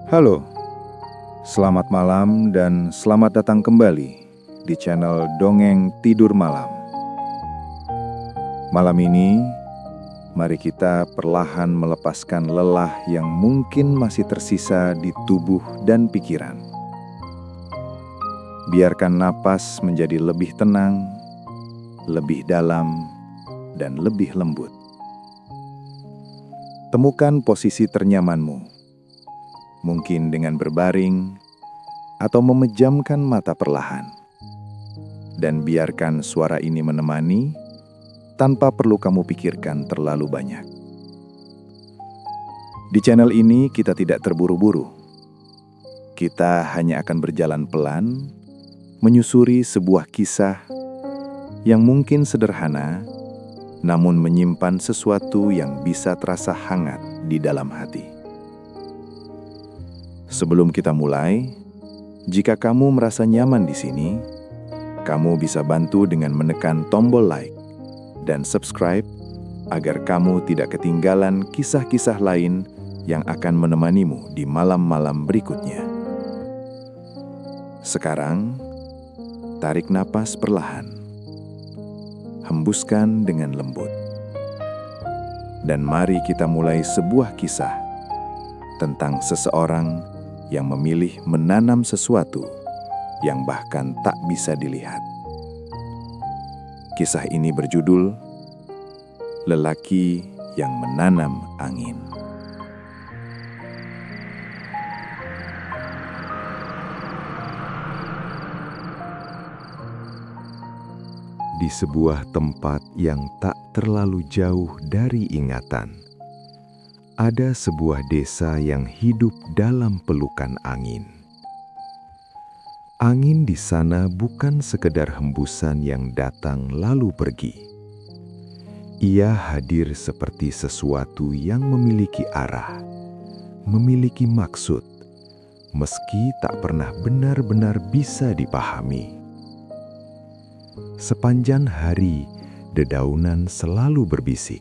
Halo, selamat malam dan selamat datang kembali di channel Dongeng Tidur Malam. Malam ini, mari kita perlahan melepaskan lelah yang mungkin masih tersisa di tubuh dan pikiran. Biarkan napas menjadi lebih tenang, lebih dalam, dan lebih lembut. Temukan posisi ternyamanmu, mungkin dengan berbaring atau memejamkan mata perlahan. Dan biarkan suara ini menemani tanpa perlu kamu pikirkan terlalu banyak. Di channel ini kita tidak terburu-buru. Kita hanya akan berjalan pelan, menyusuri sebuah kisah yang mungkin sederhana, namun menyimpan sesuatu yang bisa terasa hangat di dalam hati. Sebelum kita mulai, jika kamu merasa nyaman di sini, kamu bisa bantu dengan menekan tombol like dan subscribe agar kamu tidak ketinggalan kisah-kisah lain yang akan menemanimu di malam-malam berikutnya. Sekarang, tarik napas perlahan. Hembuskan dengan lembut. Dan mari kita mulai sebuah kisah tentang seseorang yang memilih menanam sesuatu yang bahkan tak bisa dilihat. Kisah ini berjudul Lelaki yang Menanam Angin. Di sebuah tempat yang tak terlalu jauh dari ingatan, ada sebuah desa yang hidup dalam pelukan angin. Angin di sana bukan sekedar hembusan yang datang lalu pergi. Ia hadir seperti sesuatu yang memiliki arah, memiliki maksud, meski tak pernah benar-benar bisa dipahami. Sepanjang hari, dedaunan selalu berbisik.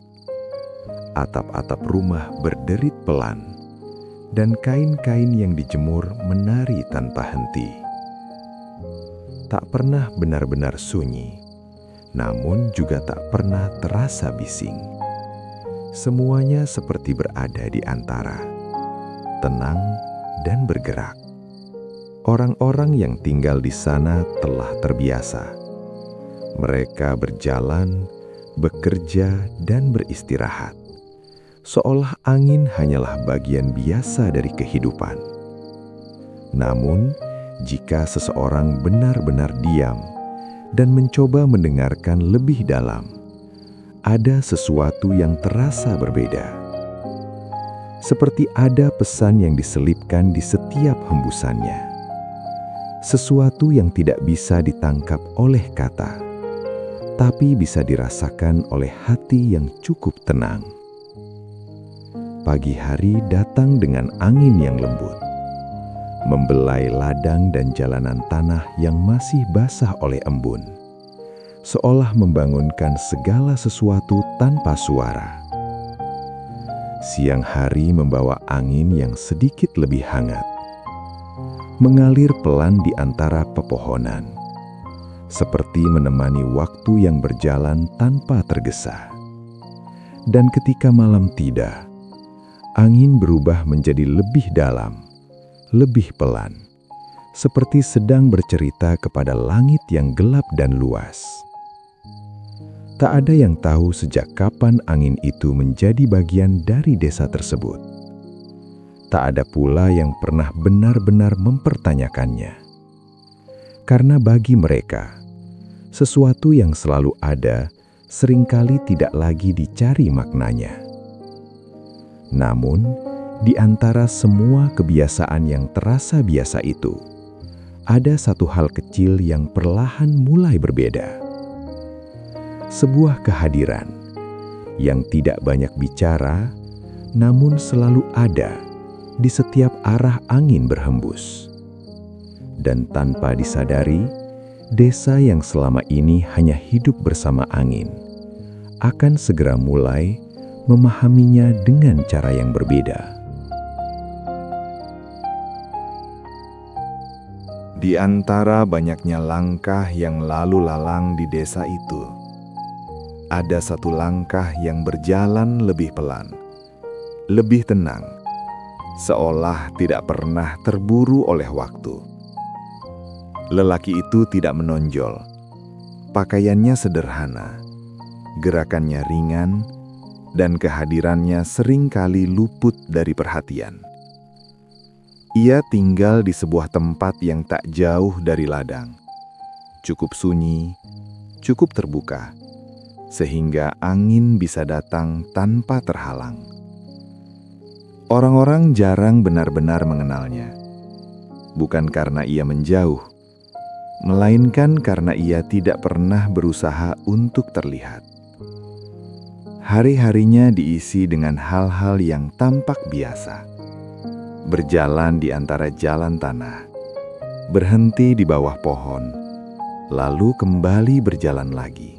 Atap-atap rumah berderit pelan, dan kain-kain yang dijemur menari tanpa henti. Tak pernah benar-benar sunyi, namun juga tak pernah terasa bising. Semuanya seperti berada di antara, tenang dan bergerak. Orang-orang yang tinggal di sana telah terbiasa. Mereka berjalan, bekerja, dan beristirahat, seolah angin hanyalah bagian biasa dari kehidupan. Namun, jika seseorang benar-benar diam dan mencoba mendengarkan lebih dalam, ada sesuatu yang terasa berbeda. Seperti ada pesan yang diselipkan di setiap hembusannya. Sesuatu yang tidak bisa ditangkap oleh kata, tapi bisa dirasakan oleh hati yang cukup tenang. Pagi hari datang dengan angin yang lembut, membelai ladang dan jalanan tanah yang masih basah oleh embun, seolah membangunkan segala sesuatu tanpa suara. Siang hari membawa angin yang sedikit lebih hangat, mengalir pelan di antara pepohonan, seperti menemani waktu yang berjalan tanpa tergesa. Dan ketika malam tiba, angin berubah menjadi lebih dalam, lebih pelan, seperti sedang bercerita kepada langit yang gelap dan luas. Tak ada yang tahu sejak kapan angin itu menjadi bagian dari desa tersebut. Tak ada pula yang pernah benar-benar mempertanyakannya. Karena bagi mereka, sesuatu yang selalu ada seringkali tidak lagi dicari maknanya. Namun, di antara semua kebiasaan yang terasa biasa itu, ada satu hal kecil yang perlahan mulai berbeda. Sebuah kehadiran yang tidak banyak bicara, namun selalu ada di setiap arah angin berhembus. Dan tanpa disadari, desa yang selama ini hanya hidup bersama angin akan segera mulai memahaminya dengan cara yang berbeda. Di antara banyaknya langkah yang lalu lalang di desa itu, ada satu langkah yang berjalan lebih pelan, lebih tenang, seolah tidak pernah terburu oleh waktu. Lelaki itu tidak menonjol. Pakaiannya sederhana, gerakannya ringan, dan kehadirannya seringkali luput dari perhatian. Ia tinggal di sebuah tempat yang tak jauh dari ladang. Cukup sunyi, cukup terbuka, sehingga angin bisa datang tanpa terhalang. Orang-orang jarang benar-benar mengenalnya, bukan karena ia menjauh, melainkan karena ia tidak pernah berusaha untuk terlihat. Hari-harinya diisi dengan hal-hal yang tampak biasa. Berjalan di antara jalan tanah, berhenti di bawah pohon, lalu kembali berjalan lagi.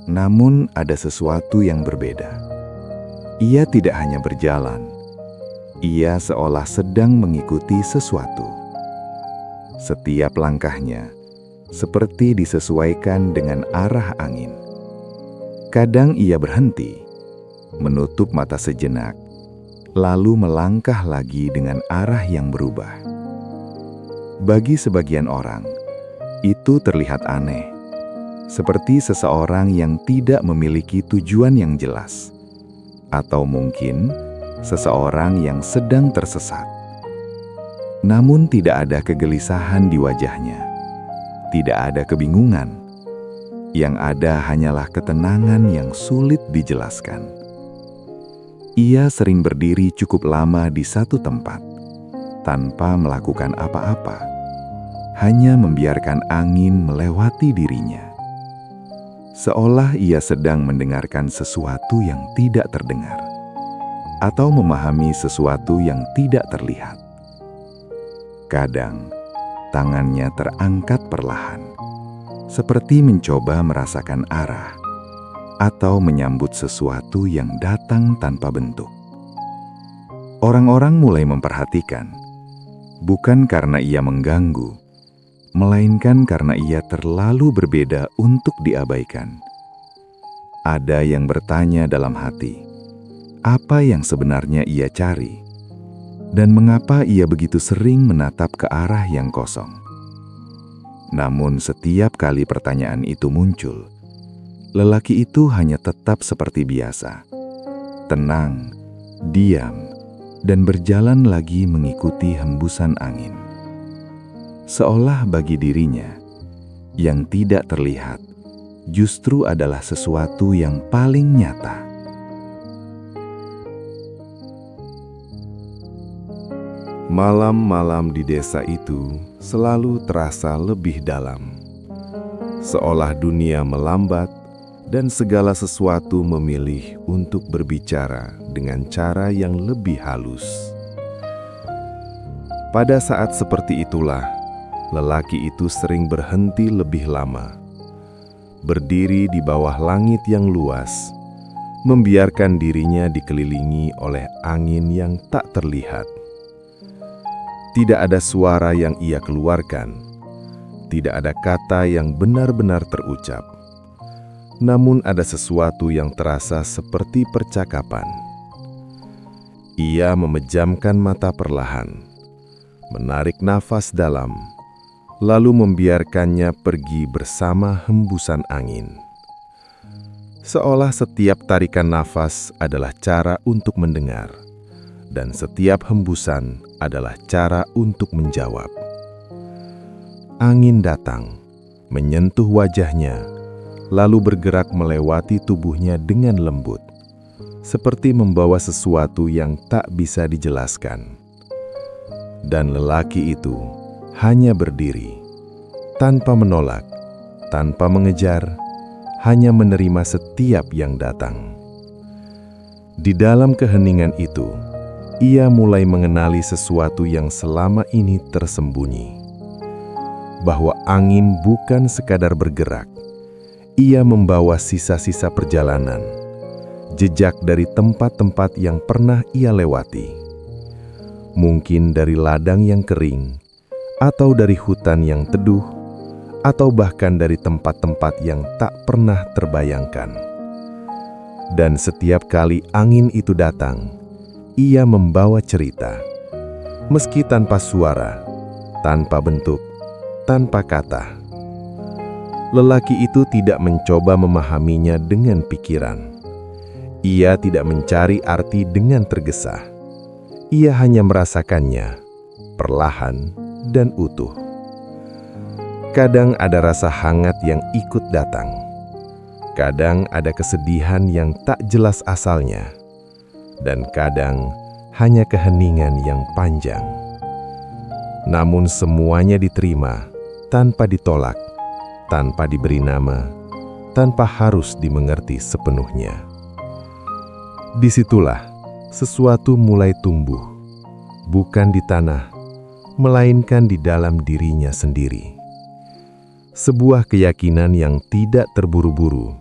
Namun ada sesuatu yang berbeda. Ia tidak hanya berjalan, ia seolah sedang mengikuti sesuatu. Setiap langkahnya seperti disesuaikan dengan arah angin. Kadang ia berhenti, menutup mata sejenak, lalu melangkah lagi dengan arah yang berubah. Bagi sebagian orang, itu terlihat aneh, seperti seseorang yang tidak memiliki tujuan yang jelas, atau mungkin seseorang yang sedang tersesat. Namun tidak ada kegelisahan di wajahnya, tidak ada kebingungan. Yang ada hanyalah ketenangan yang sulit dijelaskan. Ia sering berdiri cukup lama di satu tempat, tanpa melakukan apa-apa, hanya membiarkan angin melewati dirinya. Seolah ia sedang mendengarkan sesuatu yang tidak terdengar, atau memahami sesuatu yang tidak terlihat. Kadang, tangannya terangkat perlahan, seperti mencoba merasakan arah, atau menyambut sesuatu yang datang tanpa bentuk. Orang-orang mulai memperhatikan, bukan karena ia mengganggu, melainkan karena ia terlalu berbeda untuk diabaikan. Ada yang bertanya dalam hati, apa yang sebenarnya ia cari, dan mengapa ia begitu sering menatap ke arah yang kosong. Namun setiap kali pertanyaan itu muncul, lelaki itu hanya tetap seperti biasa, tenang, diam, dan berjalan lagi mengikuti hembusan angin. Seolah bagi dirinya, yang tidak terlihat justru adalah sesuatu yang paling nyata. Malam-malam di desa itu selalu terasa lebih dalam, seolah dunia melambat dan segala sesuatu memilih untuk berbicara dengan cara yang lebih halus. Pada saat seperti itulah, lelaki itu sering berhenti lebih lama, berdiri di bawah langit yang luas, membiarkan dirinya dikelilingi oleh angin yang tak terlihat. Tidak ada suara yang ia keluarkan, tidak ada kata yang benar-benar terucap. Namun ada sesuatu yang terasa seperti percakapan. Ia memejamkan mata perlahan, menarik nafas dalam, lalu membiarkannya pergi bersama hembusan angin. Seolah setiap tarikan nafas adalah cara untuk mendengar, dan setiap hembusan adalah cara untuk menjawab. Angin datang, menyentuh wajahnya, lalu bergerak melewati tubuhnya dengan lembut, seperti membawa sesuatu yang tak bisa dijelaskan. Dan lelaki itu hanya berdiri, tanpa menolak, tanpa mengejar, hanya menerima setiap yang datang. Di dalam keheningan itu, ia mulai mengenali sesuatu yang selama ini tersembunyi, bahwa angin bukan sekadar bergerak. Ia membawa sisa-sisa perjalanan, jejak dari tempat-tempat yang pernah ia lewati. Mungkin dari ladang yang kering, atau dari hutan yang teduh, atau bahkan dari tempat-tempat yang tak pernah terbayangkan. Dan setiap kali angin itu datang, ia membawa cerita, meski tanpa suara, tanpa bentuk, tanpa kata. Lelaki itu tidak mencoba memahaminya dengan pikiran. Ia tidak mencari arti dengan tergesa. Ia hanya merasakannya, perlahan dan utuh. Kadang ada rasa hangat yang ikut datang. Kadang ada kesedihan yang tak jelas asalnya. Dan kadang hanya keheningan yang panjang. Namun semuanya diterima, tanpa ditolak, tanpa diberi nama, tanpa harus dimengerti sepenuhnya. Disitulah sesuatu mulai tumbuh, bukan di tanah, melainkan di dalam dirinya sendiri. Sebuah keyakinan yang tidak terburu-buru,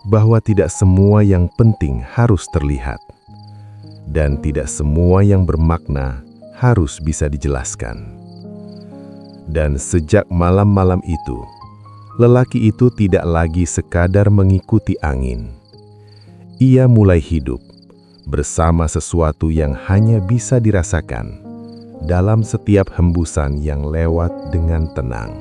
bahwa tidak semua yang penting harus terlihat, dan tidak semua yang bermakna harus bisa dijelaskan. Dan sejak malam-malam itu, lelaki itu tidak lagi sekadar mengikuti angin. Ia mulai hidup bersama sesuatu yang hanya bisa dirasakan dalam setiap hembusan yang lewat dengan tenang.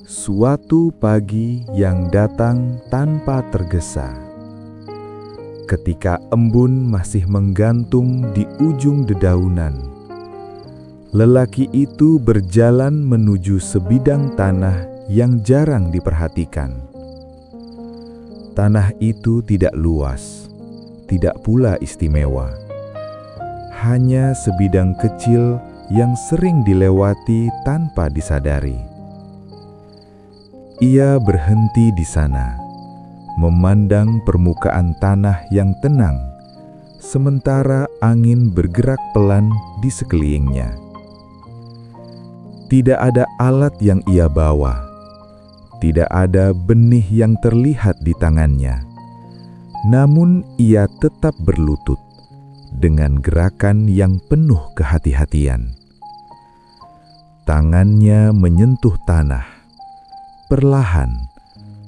Suatu pagi yang datang tanpa tergesa. Ketika embun masih menggantung di ujung dedaunan, lelaki itu berjalan menuju sebidang tanah yang jarang diperhatikan. Tanah itu tidak luas, tidak pula istimewa. Hanya sebidang kecil yang sering dilewati tanpa disadari. Ia berhenti di sana, memandang permukaan tanah yang tenang, sementara angin bergerak pelan di sekelilingnya. Tidak ada alat yang ia bawa, tidak ada benih yang terlihat di tangannya. Namun ia tetap berlutut dengan gerakan yang penuh kehati-hatian. Tangannya menyentuh tanah, perlahan,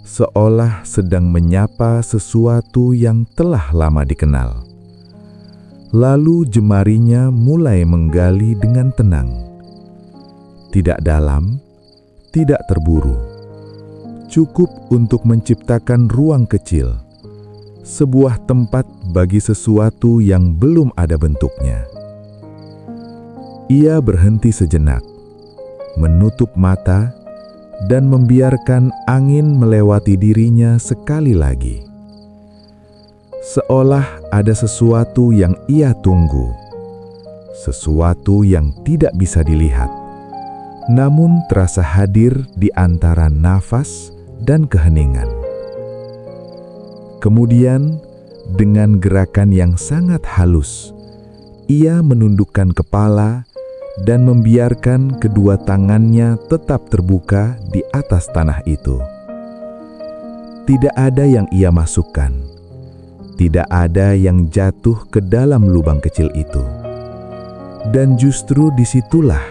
seolah sedang menyapa sesuatu yang telah lama dikenal. Lalu jemarinya mulai menggali dengan tenang. Tidak dalam, tidak terburu. Cukup untuk menciptakan ruang kecil, sebuah tempat bagi sesuatu yang belum ada bentuknya. Ia berhenti sejenak, menutup mata, dan membiarkan angin melewati dirinya sekali lagi. Seolah ada sesuatu yang ia tunggu, sesuatu yang tidak bisa dilihat, namun terasa hadir di antara nafas dan keheningan. Kemudian, dengan gerakan yang sangat halus, ia menundukkan kepala dan membiarkan kedua tangannya tetap terbuka di atas tanah itu. Tidak ada yang ia masukkan, tidak ada yang jatuh ke dalam lubang kecil itu. Dan justru disitulah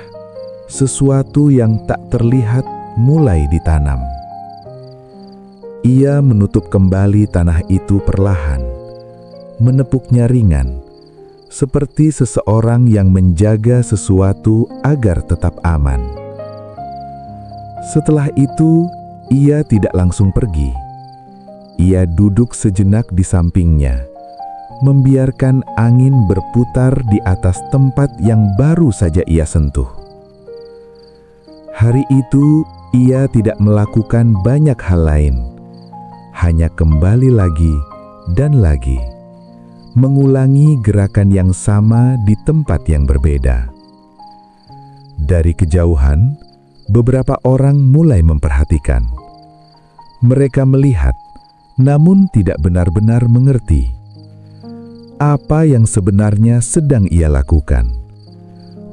sesuatu yang tak terlihat mulai ditanam. Ia menutup kembali tanah itu perlahan, menepuknya ringan, seperti seseorang yang menjaga sesuatu agar tetap aman. Setelah itu, ia tidak langsung pergi. Ia duduk sejenak di sampingnya, membiarkan angin berputar di atas tempat yang baru saja ia sentuh. Hari itu, ia tidak melakukan banyak hal lain, hanya kembali lagi dan lagi, mengulangi gerakan yang sama di tempat yang berbeda. Dari kejauhan, beberapa orang mulai memperhatikan. Mereka melihat, namun tidak benar-benar mengerti apa yang sebenarnya sedang ia lakukan.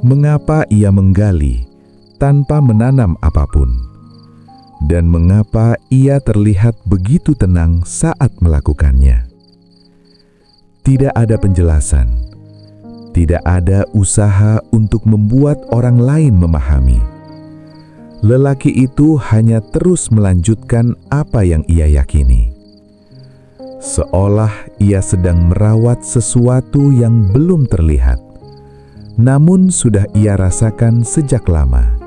Mengapa ia menggali tanpa menanam apapun, dan mengapa ia terlihat begitu tenang saat melakukannya. Tidak ada penjelasan, Tidak ada usaha untuk membuat orang lain memahami. Lelaki itu hanya terus melanjutkan apa yang ia yakini. Seolah ia sedang merawat sesuatu yang belum terlihat, namun sudah ia rasakan sejak lama.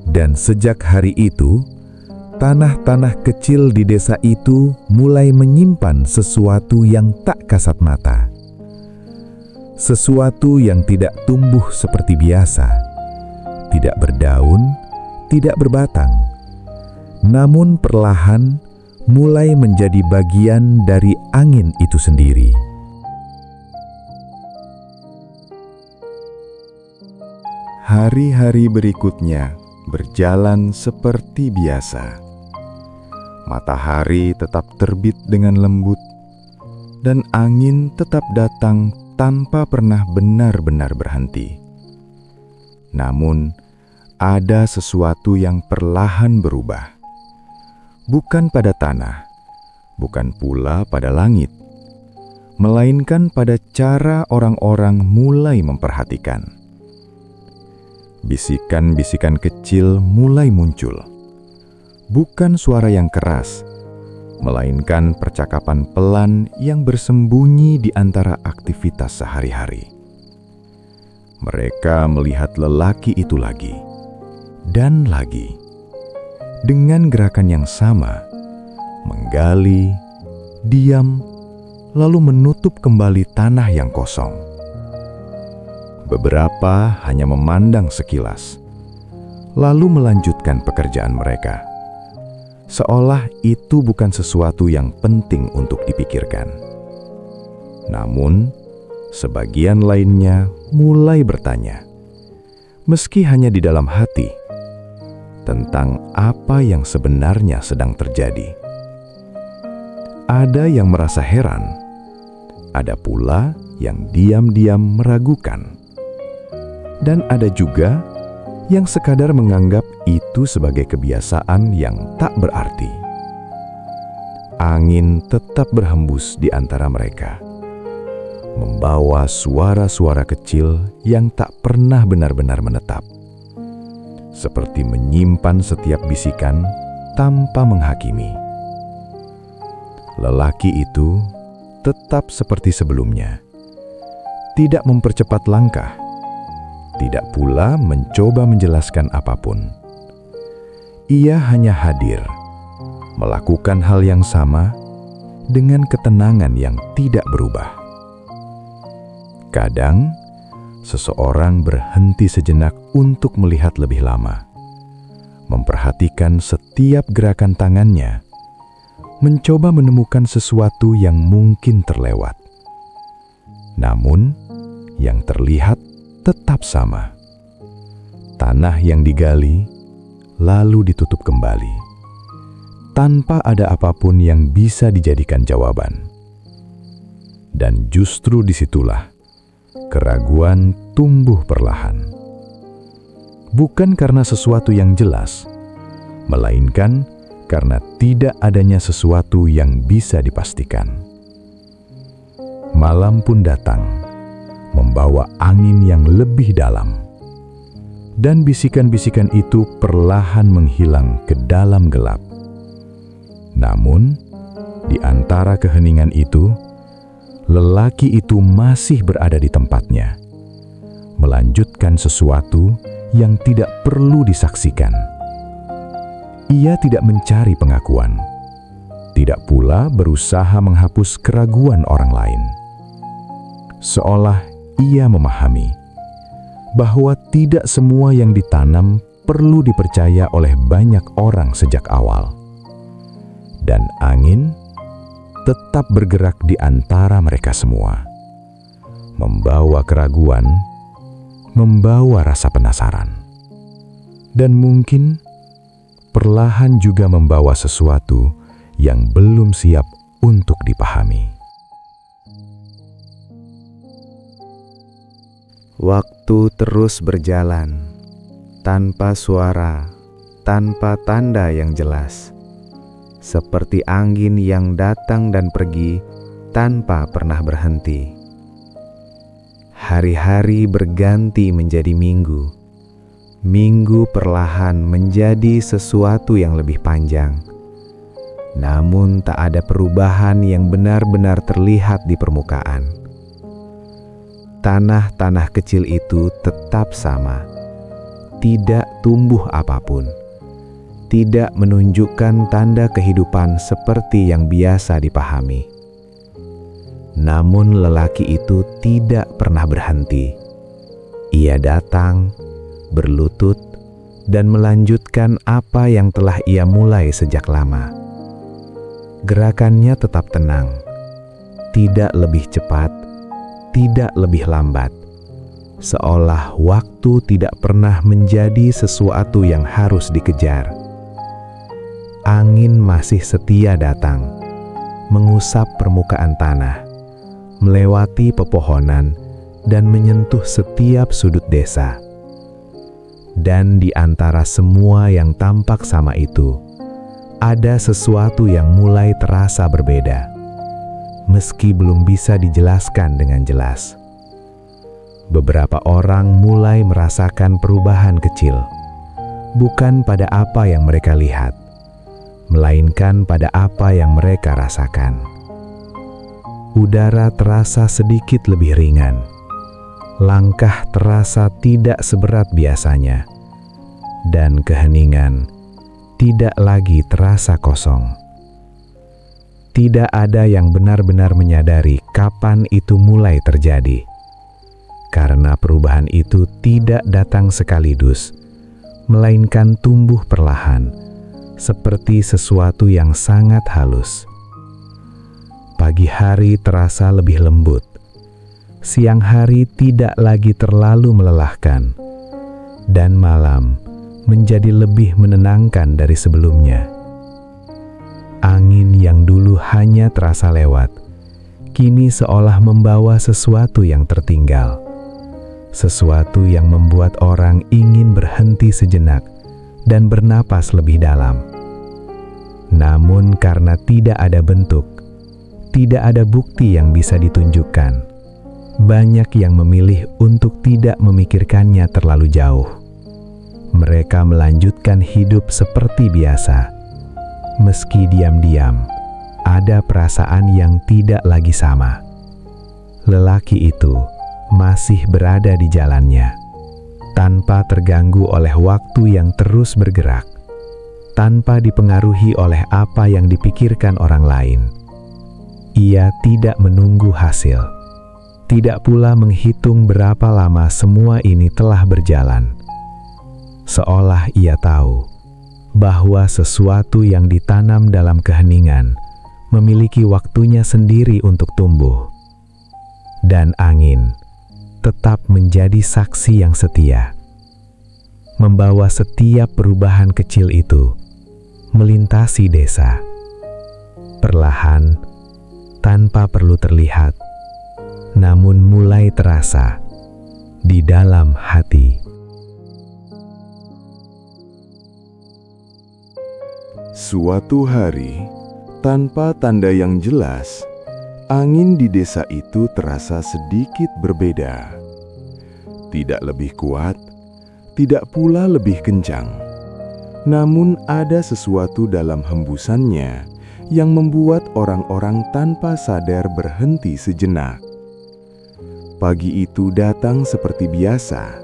Dan sejak hari itu, tanah-tanah kecil di desa itu mulai menyimpan sesuatu yang tak kasat mata. Sesuatu yang tidak tumbuh seperti biasa, tidak berdaun, tidak berbatang, namun perlahan mulai menjadi bagian dari angin itu sendiri. Hari-hari berikutnya berjalan seperti biasa. Matahari tetap terbit dengan lembut, dan angin tetap datang tanpa pernah benar-benar berhenti. Namun, ada sesuatu yang perlahan berubah. Bukan pada tanah, bukan pula pada langit, melainkan pada cara orang-orang mulai memperhatikan. Bisikan-bisikan kecil mulai muncul. Bukan suara yang keras, melainkan percakapan pelan yang bersembunyi di antara aktivitas sehari-hari. Mereka melihat lelaki itu lagi, dan lagi, dengan gerakan yang sama, menggali, diam, lalu menutup kembali tanah yang kosong. Beberapa hanya memandang sekilas, lalu melanjutkan pekerjaan mereka. Seolah itu bukan sesuatu yang penting untuk dipikirkan. Namun, sebagian lainnya mulai bertanya, meski hanya di dalam hati, tentang apa yang sebenarnya sedang terjadi. Ada yang merasa heran, ada pula yang diam-diam meragukan, dan ada juga yang sekadar menganggap itu sebagai kebiasaan yang tak berarti. Angin tetap berhembus di antara mereka, membawa suara-suara kecil yang tak pernah benar-benar menetap, seperti menyimpan setiap bisikan tanpa menghakimi. Lelaki itu tetap seperti sebelumnya, tidak mempercepat langkah, tidak pula mencoba menjelaskan apapun. Ia hanya hadir, melakukan hal yang sama dengan ketenangan yang tidak berubah. Kadang, seseorang berhenti sejenak untuk melihat lebih lama, memperhatikan setiap gerakan tangannya, mencoba menemukan sesuatu yang mungkin terlewat. Namun, yang terlihat tetap sama. Tanah yang digali, lalu ditutup kembali, tanpa ada apapun yang bisa dijadikan jawaban. Dan justru disitulah keraguan tumbuh perlahan. Bukan karena sesuatu yang jelas, melainkan karena tidak adanya sesuatu yang bisa dipastikan. Malam pun datang, membawa angin yang lebih dalam, dan bisikan-bisikan itu perlahan menghilang ke dalam gelap. Namun, di antara keheningan itu, lelaki itu masih berada di tempatnya, melanjutkan sesuatu yang tidak perlu disaksikan. Ia tidak mencari pengakuan, tidak pula berusaha menghapus keraguan orang lain. Seolah ia memahami bahwa tidak semua yang ditanam perlu dipercaya oleh banyak orang sejak awal. Dan angin tetap bergerak di antara mereka semua, membawa keraguan, membawa rasa penasaran, dan mungkin perlahan juga membawa sesuatu yang belum siap untuk dipahami. Waktu terus berjalan, tanpa suara, tanpa tanda yang jelas, seperti angin yang datang dan pergi tanpa pernah berhenti. Hari-hari berganti menjadi minggu. Minggu perlahan menjadi sesuatu yang lebih panjang. Namun tak ada perubahan yang benar-benar terlihat di permukaan. Tanah-tanah kecil itu tetap sama. Tidak tumbuh apapun. Tidak menunjukkan tanda kehidupan seperti yang biasa dipahami. Namun lelaki itu tidak pernah berhenti. Ia datang, berlutut, dan melanjutkan apa yang telah ia mulai sejak lama. Gerakannya tetap tenang, tidak lebih cepat, tidak lebih lambat, seolah waktu tidak pernah menjadi sesuatu yang harus dikejar. Angin masih setia datang, mengusap permukaan tanah, melewati pepohonan, dan menyentuh setiap sudut desa. Dan di antara semua yang tampak sama itu, ada sesuatu yang mulai terasa berbeda, meski belum bisa dijelaskan dengan jelas. Beberapa orang mulai merasakan perubahan kecil, bukan pada apa yang mereka lihat, melainkan pada apa yang mereka rasakan. Udara terasa sedikit lebih ringan. Langkah terasa tidak seberat biasanya. Dan keheningan tidak lagi terasa kosong. Tidak ada yang benar-benar menyadari kapan itu mulai terjadi. Karena perubahan itu tidak datang sekaligus, melainkan tumbuh perlahan, seperti sesuatu yang sangat halus. Pagi hari terasa lebih lembut. Siang hari tidak lagi terlalu melelahkan. Dan malam menjadi lebih menenangkan dari sebelumnya. Angin yang dulu hanya terasa lewat, kini seolah membawa sesuatu yang tertinggal. Sesuatu yang membuat orang ingin berhenti sejenak dan bernapas lebih dalam. Namun karena tidak ada bentuk, tidak ada bukti yang bisa ditunjukkan, banyak yang memilih untuk tidak memikirkannya terlalu jauh. Mereka melanjutkan hidup seperti biasa. Meski diam-diam, ada perasaan yang tidak lagi sama. Lelaki itu masih berada di jalannya, tanpa terganggu oleh waktu yang terus bergerak, tanpa dipengaruhi oleh apa yang dipikirkan orang lain. Ia tidak menunggu hasil, tidak pula menghitung berapa lama semua ini telah berjalan. Seolah ia tahu bahwa sesuatu yang ditanam dalam keheningan memiliki waktunya sendiri untuk tumbuh. Dan angin tetap menjadi saksi yang setia, membawa setiap perubahan kecil itu melintasi desa, perlahan, tanpa perlu terlihat, namun mulai terasa di dalam hati. Suatu hari, tanpa tanda yang jelas, angin di desa itu terasa sedikit berbeda. Tidak lebih kuat, tidak pula lebih kencang. Namun ada sesuatu dalam hembusannya yang membuat orang-orang tanpa sadar berhenti sejenak. Pagi itu datang seperti biasa.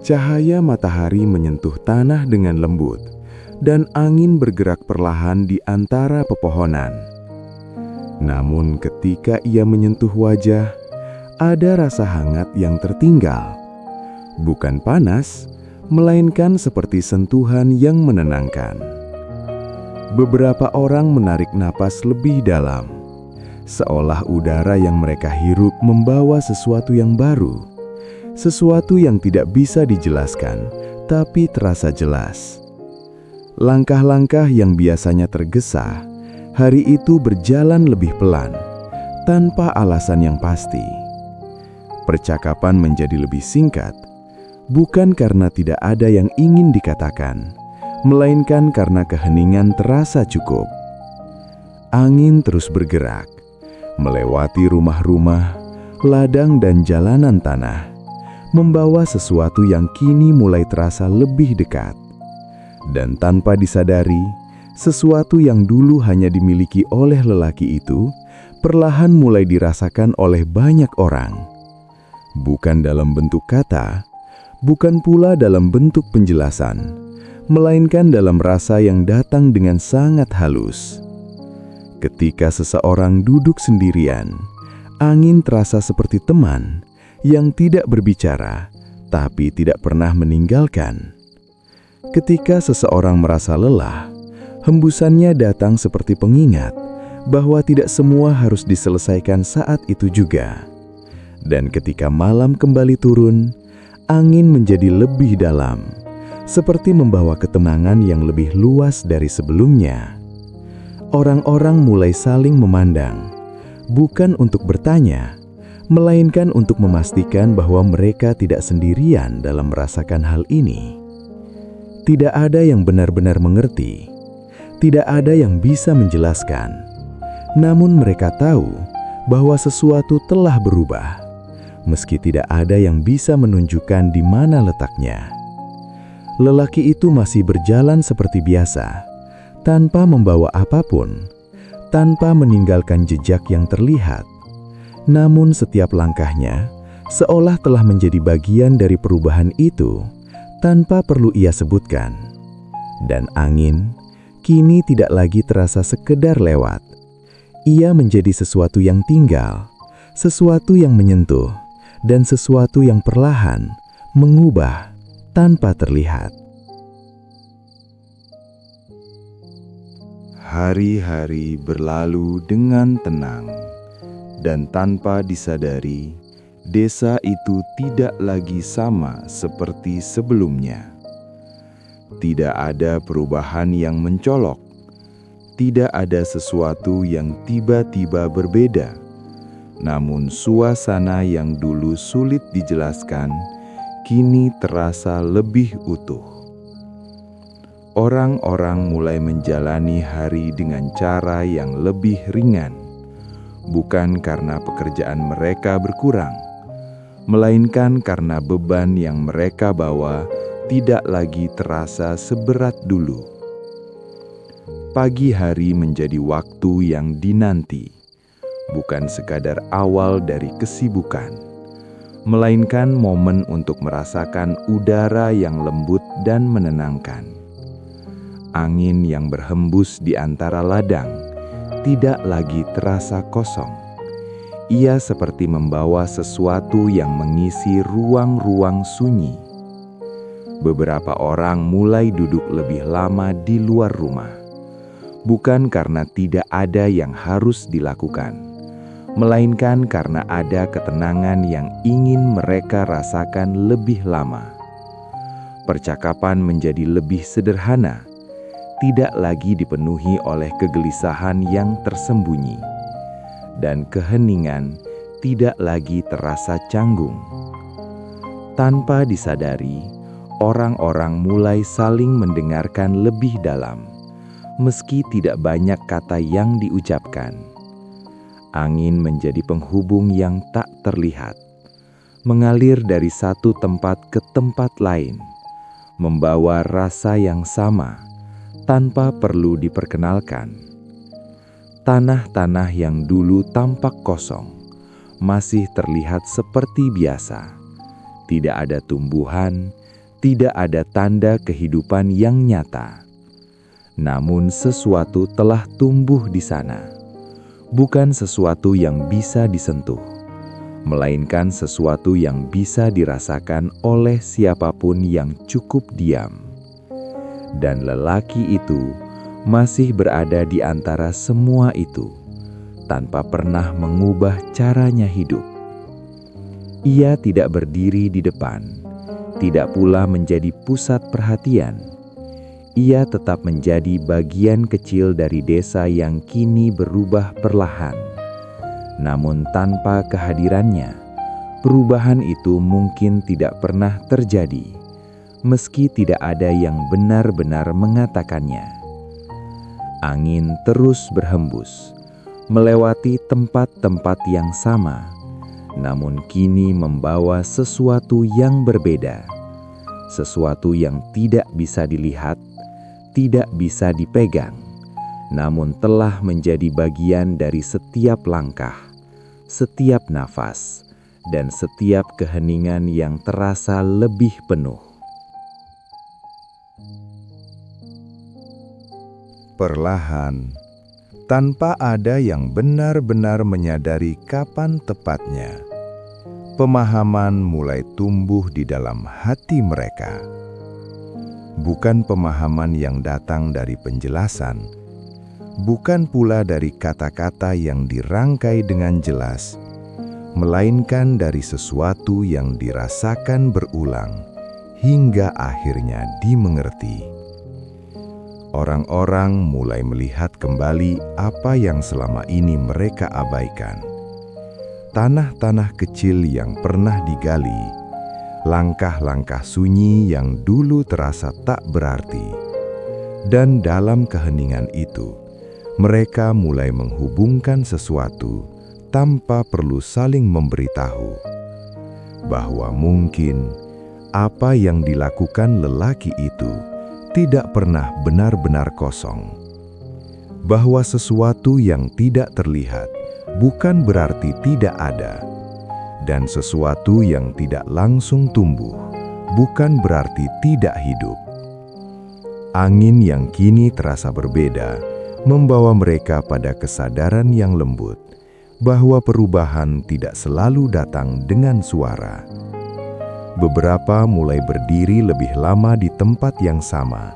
Cahaya matahari menyentuh tanah dengan lembut, dan angin bergerak perlahan di antara pepohonan. Namun ketika ia menyentuh wajah, ada rasa hangat yang tertinggal. Bukan panas, melainkan seperti sentuhan yang menenangkan. Beberapa orang menarik napas lebih dalam, seolah udara yang mereka hirup membawa sesuatu yang baru, sesuatu yang tidak bisa dijelaskan, tapi terasa jelas. Langkah-langkah yang biasanya tergesa, hari itu berjalan lebih pelan, tanpa alasan yang pasti. Percakapan menjadi lebih singkat, bukan karena tidak ada yang ingin dikatakan, melainkan karena keheningan terasa cukup. Angin terus bergerak, melewati rumah-rumah, ladang dan jalanan tanah, membawa sesuatu yang kini mulai terasa lebih dekat. Dan tanpa disadari, sesuatu yang dulu hanya dimiliki oleh lelaki itu, perlahan mulai dirasakan oleh banyak orang. Bukan dalam bentuk kata, bukan pula dalam bentuk penjelasan, melainkan dalam rasa yang datang dengan sangat halus. Ketika seseorang duduk sendirian, angin terasa seperti teman yang tidak berbicara, tapi tidak pernah meninggalkan. Ketika seseorang merasa lelah, hembusannya datang seperti pengingat bahwa tidak semua harus diselesaikan saat itu juga. Dan ketika malam kembali turun, angin menjadi lebih dalam, seperti membawa ketenangan yang lebih luas dari sebelumnya. Orang-orang mulai saling memandang, bukan untuk bertanya, melainkan untuk memastikan bahwa mereka tidak sendirian dalam merasakan hal ini. Tidak ada yang benar-benar mengerti, tidak ada yang bisa menjelaskan. Namun mereka tahu bahwa sesuatu telah berubah, meski tidak ada yang bisa menunjukkan di mana letaknya. Lelaki itu masih berjalan seperti biasa, tanpa membawa apapun, tanpa meninggalkan jejak yang terlihat. Namun setiap langkahnya seolah telah menjadi bagian dari perubahan itu, tanpa perlu ia sebutkan. Dan angin kini tidak lagi terasa sekedar lewat. Ia menjadi sesuatu yang tinggal, sesuatu yang menyentuh, dan sesuatu yang perlahan mengubah tanpa terlihat. Hari-hari berlalu dengan tenang, dan tanpa disadari, desa itu tidak lagi sama seperti sebelumnya. Tidak ada perubahan yang mencolok. Tidak ada sesuatu yang tiba-tiba berbeda, namun suasana yang dulu sulit dijelaskan, kini terasa lebih utuh. Orang-orang mulai menjalani hari dengan cara yang lebih ringan, bukan karena pekerjaan mereka berkurang, melainkan karena beban yang mereka bawa tidak lagi terasa seberat dulu. Pagi hari menjadi waktu yang dinanti, bukan sekadar awal dari kesibukan, melainkan momen untuk merasakan udara yang lembut dan menenangkan. Angin yang berhembus di antara ladang tidak lagi terasa kosong. Ia seperti membawa sesuatu yang mengisi ruang-ruang sunyi. Beberapa orang mulai duduk lebih lama di luar rumah. Bukan karena tidak ada yang harus dilakukan, melainkan karena ada ketenangan yang ingin mereka rasakan lebih lama. Percakapan menjadi lebih sederhana, tidak lagi dipenuhi oleh kegelisahan yang tersembunyi, dan keheningan tidak lagi terasa canggung. Tanpa disadari, orang-orang mulai saling mendengarkan lebih dalam. Meski tidak banyak kata yang diucapkan, angin menjadi penghubung yang tak terlihat, mengalir dari satu tempat ke tempat lain, membawa rasa yang sama tanpa perlu diperkenalkan. Tanah-tanah yang dulu tampak kosong masih terlihat seperti biasa. Tidak ada tumbuhan, tidak ada tanda kehidupan yang nyata. Namun sesuatu telah tumbuh di sana, bukan sesuatu yang bisa disentuh, melainkan sesuatu yang bisa dirasakan oleh siapapun yang cukup diam. Dan lelaki itu masih berada di antara semua itu, tanpa pernah mengubah caranya hidup. Ia tidak berdiri di depan, tidak pula menjadi pusat perhatian. Ia tetap menjadi bagian kecil dari desa yang kini berubah perlahan. Namun tanpa kehadirannya, perubahan itu mungkin tidak pernah terjadi, meski tidak ada yang benar-benar mengatakannya. Angin terus berhembus, melewati tempat-tempat yang sama, namun kini membawa sesuatu yang berbeda. Sesuatu yang tidak bisa dilihat, tidak bisa dipegang, namun telah menjadi bagian dari setiap langkah, setiap nafas, dan setiap keheningan yang terasa lebih penuh. Perlahan, tanpa ada yang benar-benar menyadari kapan tepatnya, pemahaman mulai tumbuh di dalam hati mereka. Bukan pemahaman yang datang dari penjelasan, bukan pula dari kata-kata yang dirangkai dengan jelas, melainkan dari sesuatu yang dirasakan berulang hingga akhirnya dimengerti. Orang-orang mulai melihat kembali apa yang selama ini mereka abaikan. Tanah-tanah kecil yang pernah digali, langkah-langkah sunyi yang dulu terasa tak berarti. Dan dalam keheningan itu, mereka mulai menghubungkan sesuatu tanpa perlu saling memberitahu. Bahwa mungkin apa yang dilakukan lelaki itu tidak pernah benar-benar kosong. Bahwa sesuatu yang tidak terlihat bukan berarti tidak ada, dan sesuatu yang tidak langsung tumbuh bukan berarti tidak hidup. Angin yang kini terasa berbeda membawa mereka pada kesadaran yang lembut bahwa perubahan tidak selalu datang dengan suara. Beberapa mulai berdiri lebih lama di tempat yang sama,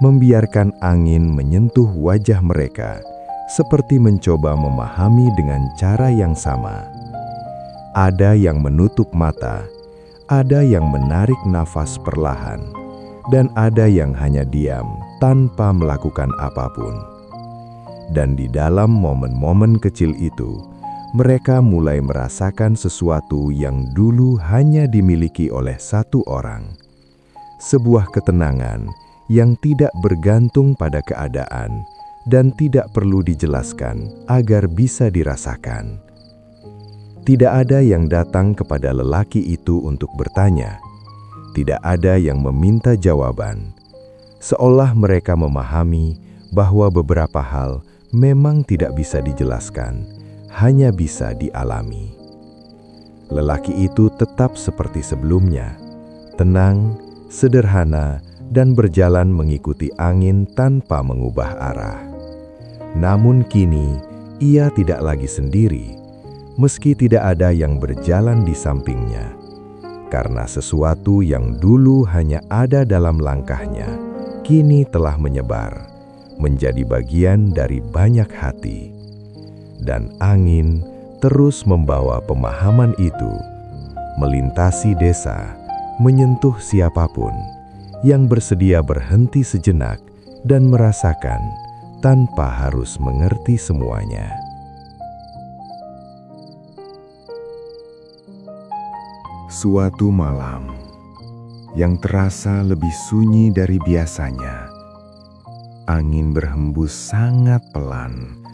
membiarkan angin menyentuh wajah mereka, seperti mencoba memahami dengan cara yang sama. Ada yang menutup mata, ada yang menarik nafas perlahan, dan ada yang hanya diam tanpa melakukan apapun. Dan di dalam momen-momen kecil itu, mereka mulai merasakan sesuatu yang dulu hanya dimiliki oleh satu orang. Sebuah ketenangan yang tidak bergantung pada keadaan dan tidak perlu dijelaskan agar bisa dirasakan. Tidak ada yang datang kepada lelaki itu untuk bertanya. Tidak ada yang meminta jawaban. Seolah mereka memahami bahwa beberapa hal memang tidak bisa dijelaskan, hanya bisa dialami. Lelaki itu tetap seperti sebelumnya, tenang, sederhana, dan berjalan mengikuti angin tanpa mengubah arah. Namun kini, ia tidak lagi sendiri, meski tidak ada yang berjalan di sampingnya. Karena sesuatu yang dulu hanya ada dalam langkahnya, kini telah menyebar, menjadi bagian dari banyak hati. Dan angin terus membawa pemahaman itu, melintasi desa, menyentuh siapapun yang bersedia berhenti sejenak dan merasakan tanpa harus mengerti semuanya. Suatu malam yang terasa lebih sunyi dari biasanya, angin berhembus sangat pelan,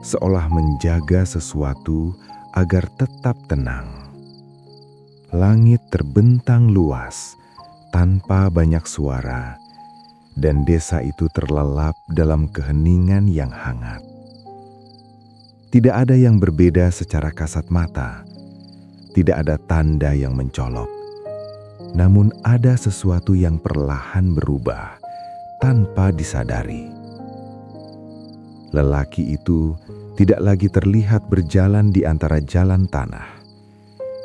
seolah menjaga sesuatu agar tetap tenang. Langit terbentang luas, tanpa banyak suara, dan desa itu terlelap dalam keheningan yang hangat. Tidak ada yang berbeda secara kasat mata, tidak ada tanda yang mencolok, namun ada sesuatu yang perlahan berubah tanpa disadari. Lelaki itu tidak lagi terlihat berjalan di antara jalan tanah.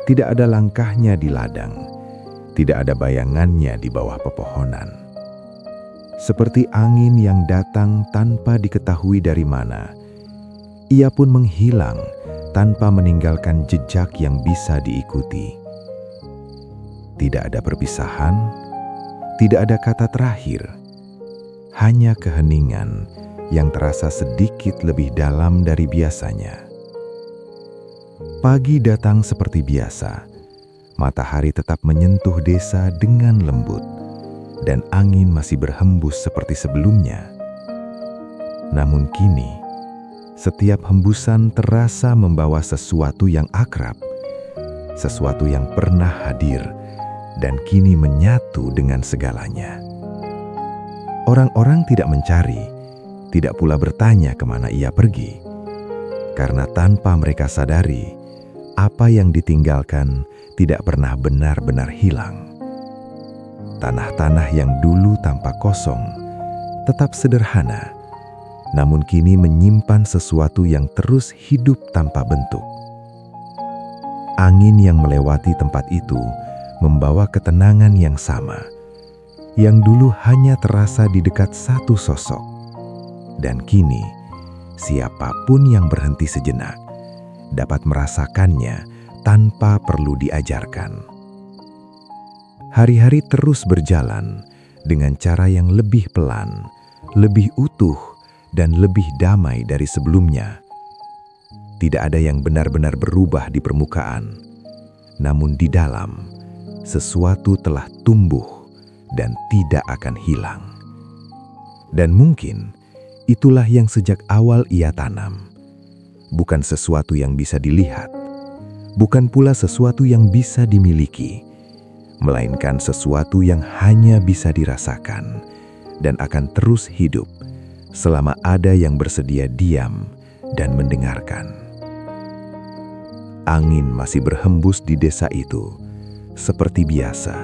Tidak ada langkahnya di ladang, tidak ada bayangannya di bawah pepohonan. Seperti angin yang datang tanpa diketahui dari mana, ia pun menghilang tanpa meninggalkan jejak yang bisa diikuti. Tidak ada perpisahan, tidak ada kata terakhir, hanya keheningan yang terasa sedikit lebih dalam dari biasanya. Pagi datang seperti biasa, matahari tetap menyentuh desa dengan lembut, dan angin masih berhembus seperti sebelumnya. Namun kini, setiap hembusan terasa membawa sesuatu yang akrab, sesuatu yang pernah hadir dan kini menyatu dengan segalanya. Orang-orang tidak mencari, tidak pula bertanya kemana ia pergi, karena tanpa mereka sadari, apa yang ditinggalkan tidak pernah benar-benar hilang. Tanah-tanah yang dulu tampak kosong, tetap sederhana, namun kini menyimpan sesuatu yang terus hidup tanpa bentuk. Angin yang melewati tempat itu membawa ketenangan yang sama, yang dulu hanya terasa di dekat satu sosok. Dan kini, siapapun yang berhenti sejenak dapat merasakannya tanpa perlu diajarkan. Hari-hari terus berjalan dengan cara yang lebih pelan, lebih utuh, dan lebih damai dari sebelumnya. Tidak ada yang benar-benar berubah di permukaan, namun di dalam, sesuatu telah tumbuh dan tidak akan hilang. Dan mungkin itulah yang sejak awal ia tanam. Bukan sesuatu yang bisa dilihat, bukan pula sesuatu yang bisa dimiliki, melainkan sesuatu yang hanya bisa dirasakan dan akan terus hidup selama ada yang bersedia diam dan mendengarkan. Angin masih berhembus di desa itu seperti biasa.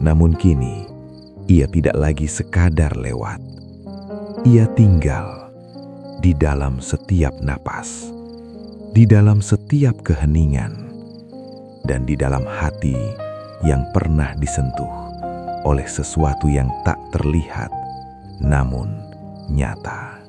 Namun kini, ia tidak lagi sekadar lewat. Ia tinggal di dalam setiap napas, di dalam setiap keheningan, dan di dalam hati yang pernah disentuh oleh sesuatu yang tak terlihat, namun nyata.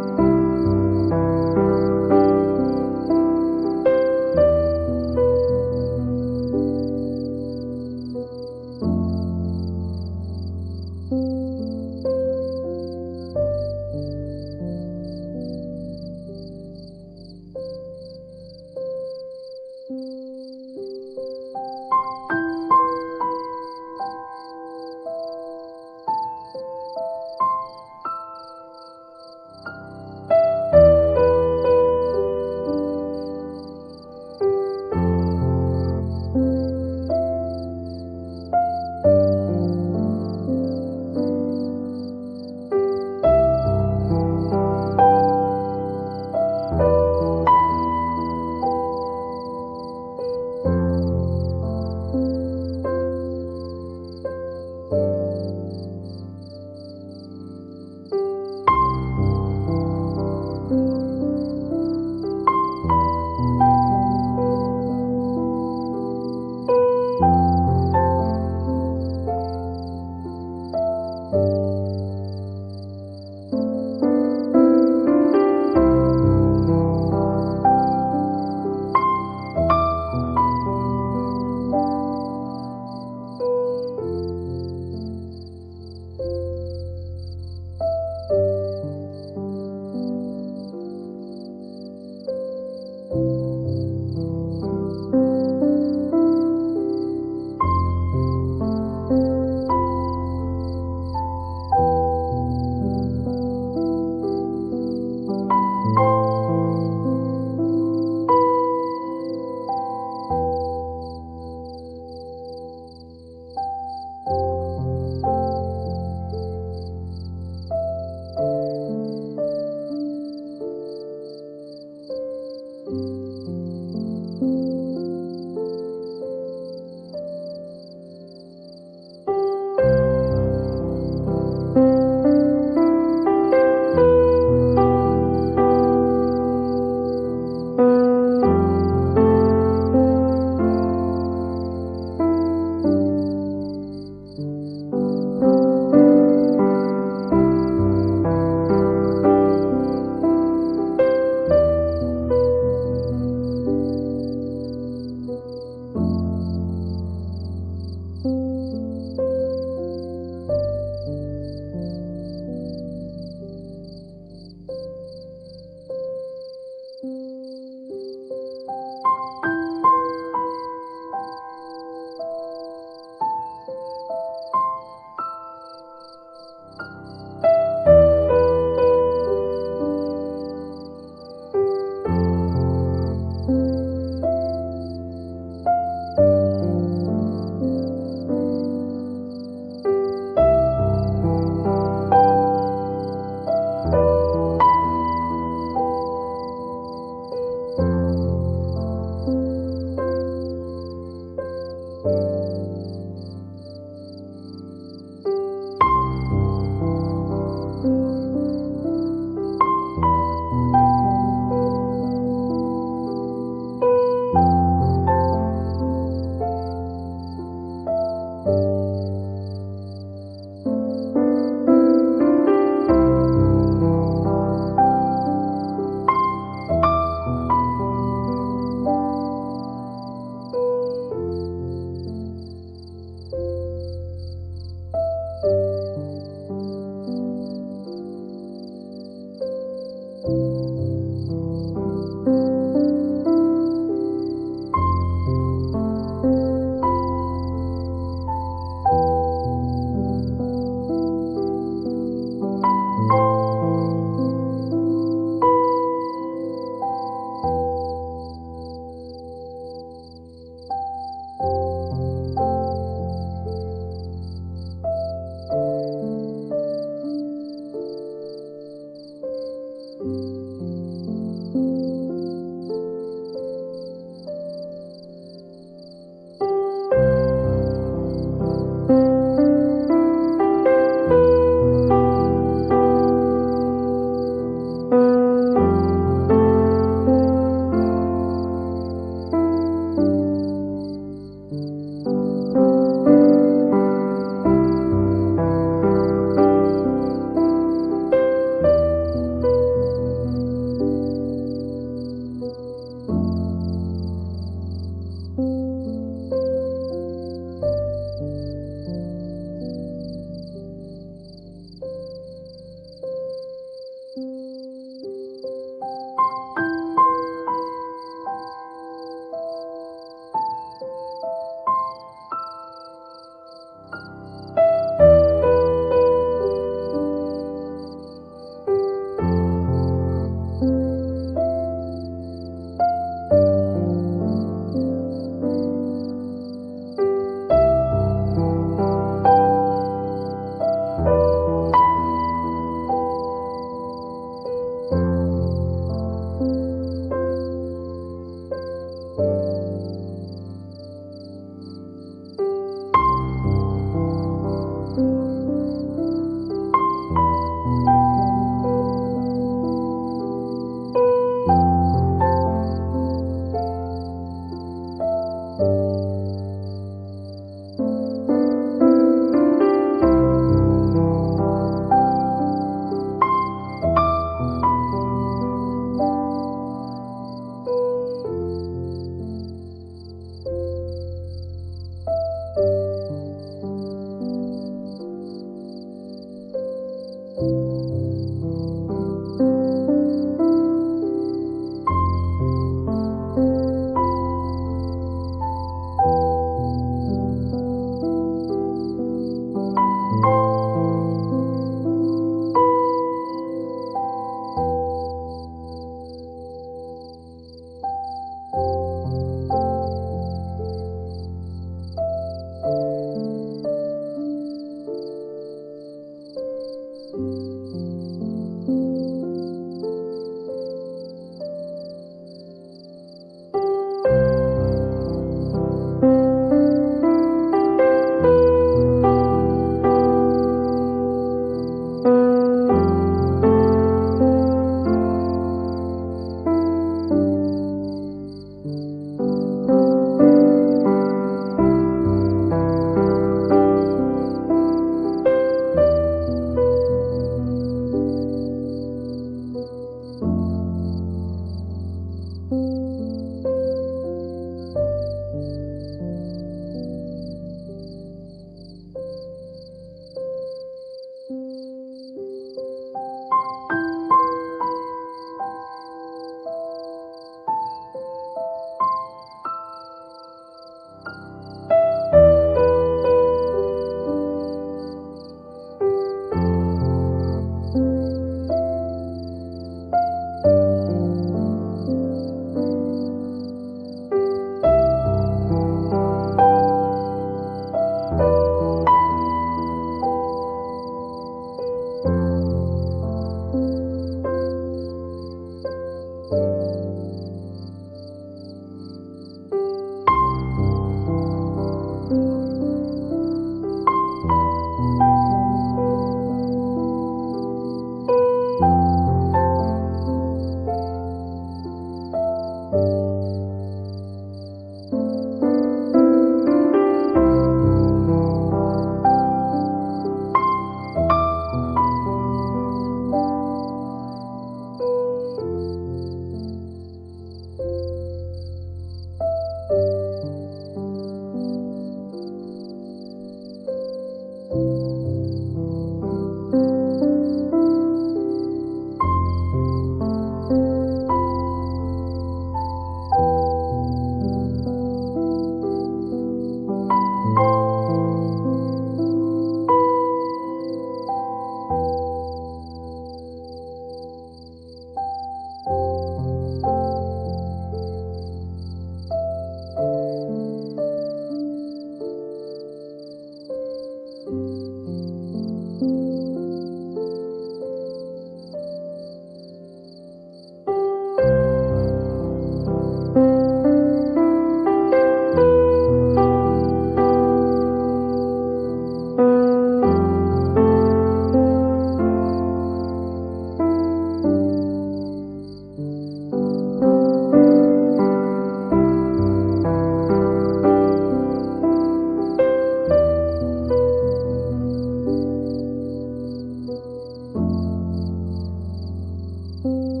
Thank you.